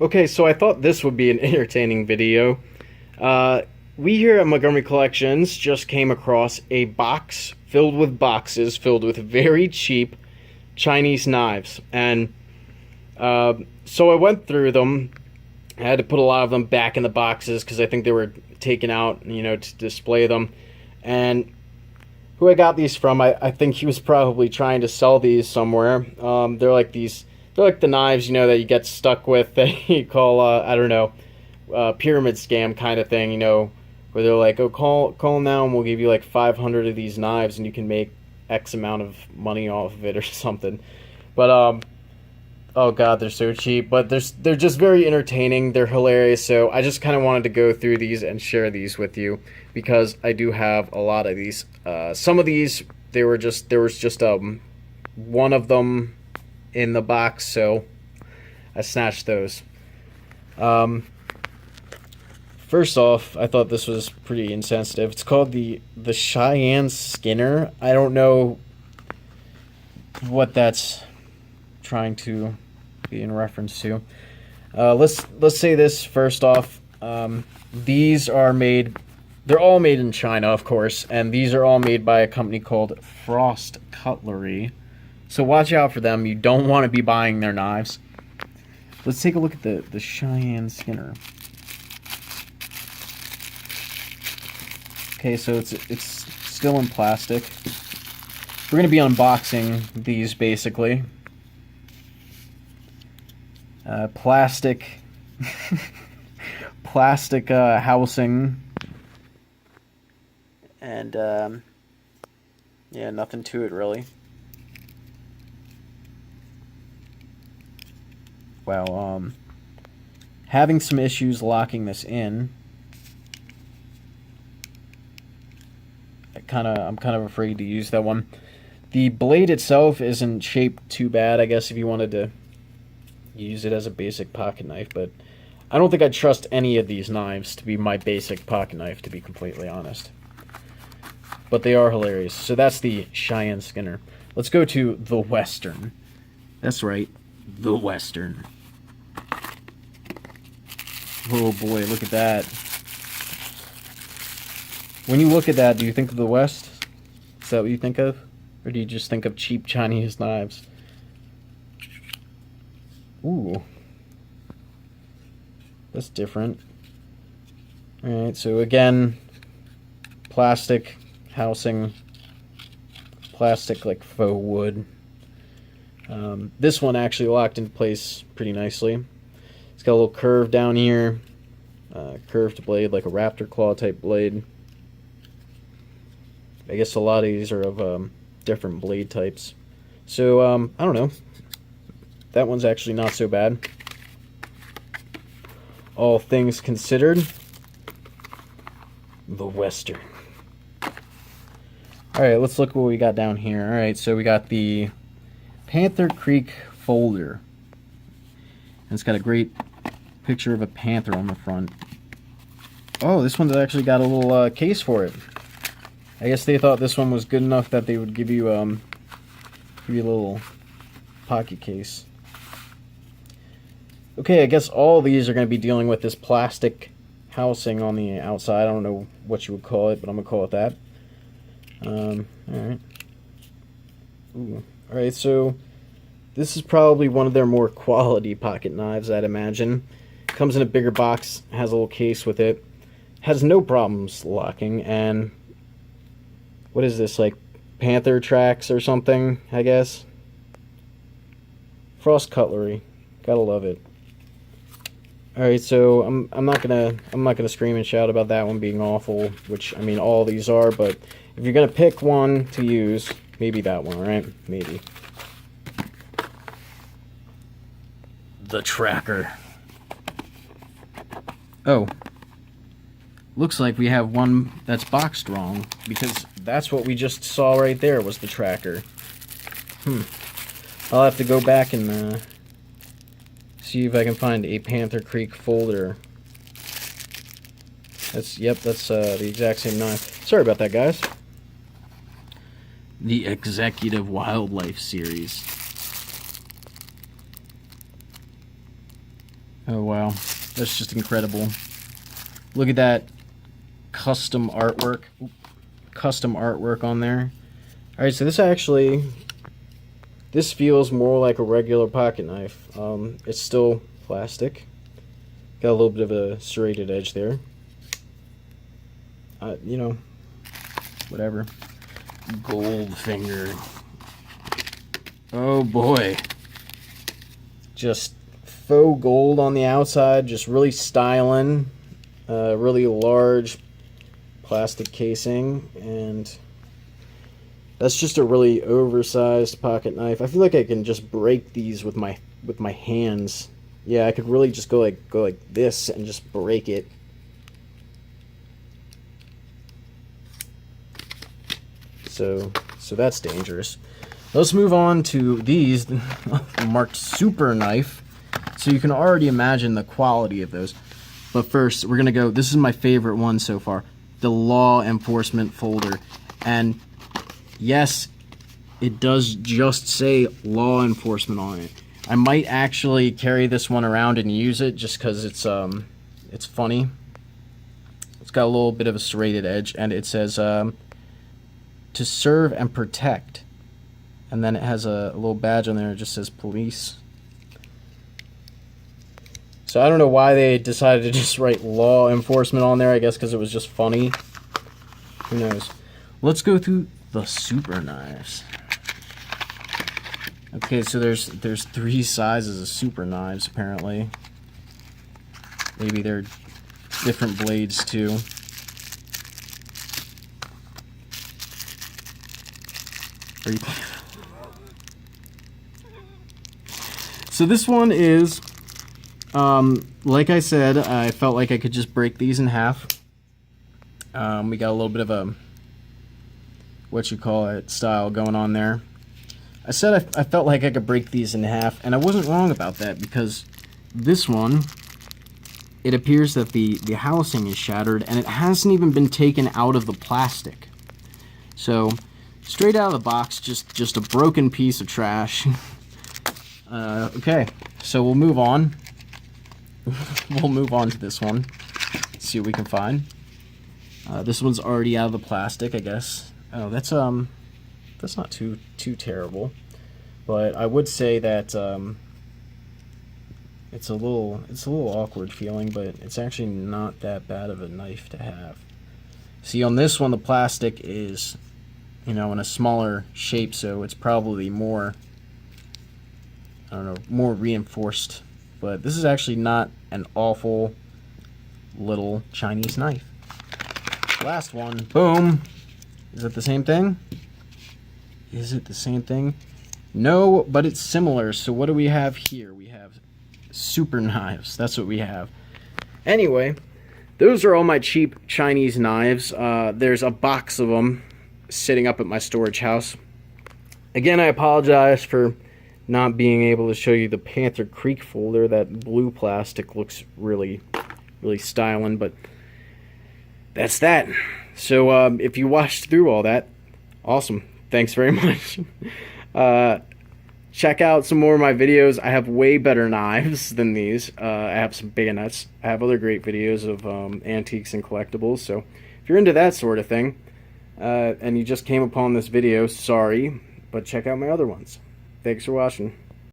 Okay, so I thought this would be an entertaining video. We here at Montgomery Collections just came across a box filled with boxes filled with very cheap Chinese knives. And so I went through them. I had to put a lot of them back in the boxes because I think they were taken out, to display them. And who I got these from, I think he was probably trying to sell these somewhere. They're like the knives, that you get stuck with that you call, I don't know, pyramid scam kind of thing, where they're like, oh, call now and we'll give you like 500 of these knives and you can make X amount of money off of it or something. But, oh god, they're so cheap, but they're just very entertaining, they're hilarious, so I just kind of wanted to go through these and share these with you, because I do have a lot of these. Some of these, there was just one of them in the box, so I snatched those. First off, I thought this was pretty insensitive. It's called the Cheyenne Skinner. I don't know what that's trying to be in reference to. Let's say this first off. These are made. They're all made in China, of course, and these are all made by a company called Frost Cutlery. So watch out for them. You don't want to be buying their knives. Let's take a look at the Cheyenne Skinner. Okay, so it's still in plastic. We're going to be unboxing these, basically. Plastic housing. And, yeah, nothing to it, really. Well, having some issues locking this in. I'm kind of afraid to use that one. The blade itself isn't shaped too bad, I guess, if you wanted to use it as a basic pocket knife, but I don't think I'd trust any of these knives to be my basic pocket knife, to be completely honest. But they are hilarious. So that's the Cheyenne Skinner. Let's go to the Western. That's right, the Western. Oh boy, look at that. When you look at that, do you think of the West? Is that what you think of? Or do you just think of cheap Chinese knives? Ooh. That's different. Alright, so again, plastic housing. Plastic like faux wood. This one actually locked into place pretty nicely. It's got a little curve down here. Curved blade, like a raptor claw type blade. I guess a lot of these are of different blade types. So, I don't know. That one's actually not so bad. All things considered, the Western. Alright, let's look what we got down here. Alright, so we got the Panther Creek folder. And it's got a great picture of a panther on the front. Oh, this one's actually got a little case for it. I guess they thought this one was good enough that they would give you a little pocket case. Okay, I guess all these are going to be dealing with this plastic housing on the outside. I don't know what you would call it, but I'm going to call it that. Alright. Alright, so this is probably one of their more quality pocket knives, I'd imagine. Comes in a bigger box, has a little case with it. Has no problems locking, and what is this, like Panther tracks or something, I guess? Frost Cutlery. Gotta love it. Alright, so I'm not gonna scream and shout about that one being awful, which I mean all these are, but if you're gonna pick one to use, maybe that one, right? Maybe. The tracker. Oh. Looks like we have one that's boxed wrong, because that's what we just saw right there was the tracker. I'll have to go back and see if I can find a Panther Creek folder. That's the exact same knife. Sorry about that, guys. The Executive Wildlife series. Oh wow, that's just incredible. Look at that custom artwork on there. All right, so this feels more like a regular pocket knife. It's still plastic. Got a little bit of a serrated edge there. You know, whatever. Goldfinger. Oh boy. Just faux gold on the outside, just really styling. Really large plastic casing, and that's just a really oversized pocket knife. I feel like I can just break these with my hands. Yeah, I could really just go like this and just break it. So that's dangerous. Let's move on to these marked super knife. So you can already imagine the quality of those. But first, we're gonna go. This is my favorite one so far, the law enforcement folder. And yes, it does just say law enforcement on it. I might actually carry this one around and use it just because it's funny. It's got a little bit of a serrated edge, and it says to serve and protect. And then it has a little badge on there. It just says police. So I don't know why they decided to just write law enforcement on there. I guess because it was just funny. Who knows? Let's go through the super knives. Okay, so there's 3 sizes of super knives apparently. Maybe they're different blades too. So this one is, like I said, I felt like I could just break these in half. We got a little bit of a, style going on there. I said I felt like I could break these in half, and I wasn't wrong about that, because this one, it appears that the housing is shattered, and it hasn't even been taken out of the plastic. So, straight out of the box, just a broken piece of trash. Okay, so we'll move on. We'll move on to this one. Let's see what we can find. This one's already out of the plastic, I guess. Oh, that's not too terrible, but I would say that it's a little awkward feeling, but it's actually not that bad of a knife to have. See, on this one, the plastic is, in a smaller shape, so it's probably more, I don't know, more reinforced. But this is actually not an awful little Chinese knife. Last one. Boom. Is it the same thing? Is it the same thing? No, but it's similar. So what do we have here? We have super knives. That's what we have. Anyway, those are all my cheap Chinese knives. There's a box of them sitting up at my storage house. Again, I apologize for not being able to show you the Panther Creek folder. That blue plastic looks really styling, but that's that. So if you watched through all that, awesome. Thanks very much. Check out some more of my videos. I have way better knives than these. I have some bayonets. I have other great videos of antiques and collectibles. So if you're into that sort of thing, and you just came upon this video, sorry, but check out my other ones. Thanks for watching.